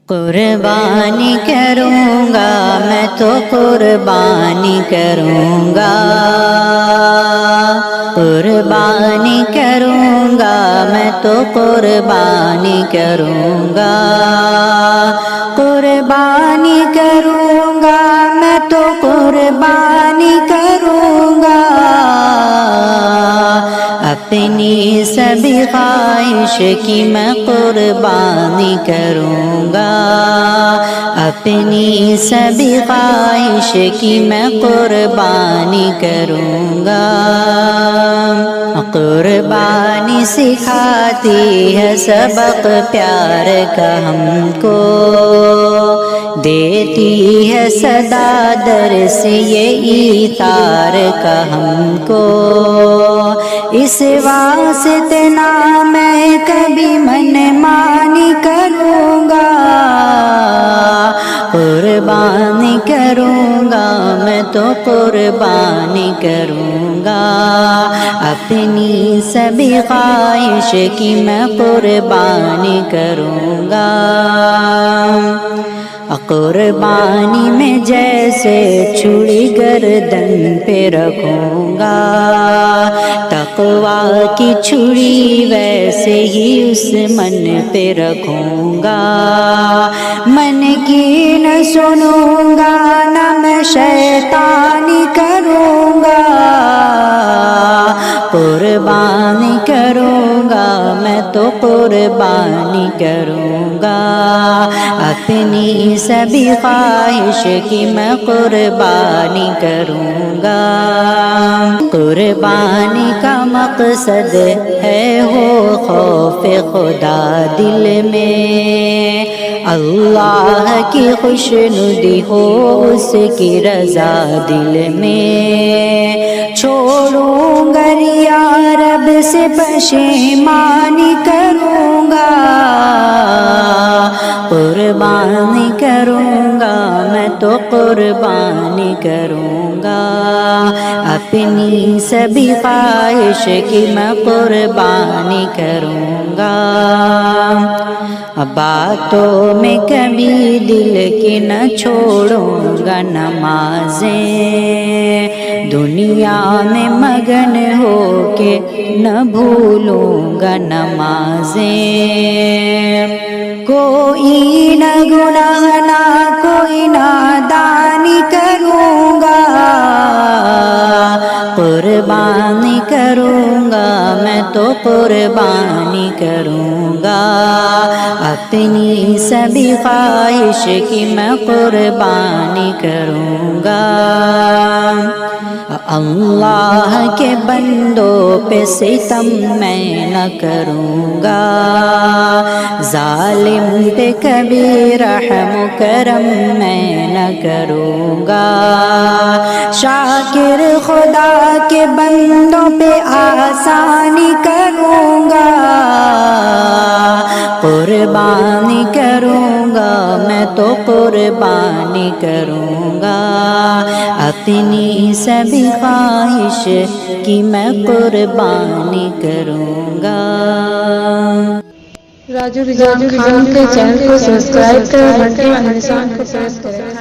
قربانی کروں گا میں تو قربانی کروں گا، قربانی کروں گا میں تو قربانی کروں گا، قربانی کروں گا میں تو قربانی کروں گا، اپنی سبھی خواہش کی میں قربانی کروں گا، اپنی سبھی خواہش کی میں قربانی کروں گا، قربانی سکھاتی ہے سبق پیار کا ہم کو، دیتی ہے صدا درس یہ ایثار کا ہم کو، اس واسطے نہ میں کبھی من مانی کروں گا، قربانی کروں گا میں تو قربانی کروں گا، اپنی سبھی خواہش کی میں قربانی کروں گا، قربانی میں جیسے چھری گردن پہ رکھوں گا، تقویٰ کی چھری ویسے ہی اس من پہ رکھوں گا، من کی نہ سنوں گا نہ میں شیطانی کروں گا، قربانی کروں گا میں تو قربانی کروں گا، اپنی سبھی خواہش کی میں قربانی کروں گا، قربانی کا مقصد ہے ہو خوف خدا دل میں، اللہ کی خوشنودی ہو اس کی رضا دل میں، چھوڑوں گا ریا رب سے پشیمانی کروں گا، قربانی کروں گا میں تو قربانی کروں گا، اپنی سبھی خواہش کی میں قربانی کروں گا، باتوں میں کبھی دل کی نہ چھوڑوں گا نمازیں، دنیا میں مگن ہو کے نہ بھولوں گا نمازیں، کوئی نہ گناہ نہ کوئی نادانی کروں گا، قربانی کروں گا میں تو قربانی کروں گا، اپنی سبھی خواہش کی میں قربانی کروں گا، اللہ کے بندوں پہ ستم میں نہ کروں گا، ظالم پہ کبھی رحم و کرم میں نہ کروں گا، شاکر خدا کے بندوں پہ آسانی کروں گا، قربانی کروں گا میں تو قربانی کروں گا، اپنی سبھی خواہش کی میں قربانی کروں گا۔ راجو رضوان خان کے چینل کو سبسکرائب کریں، گھنٹی کے نشان کو پریس کریں۔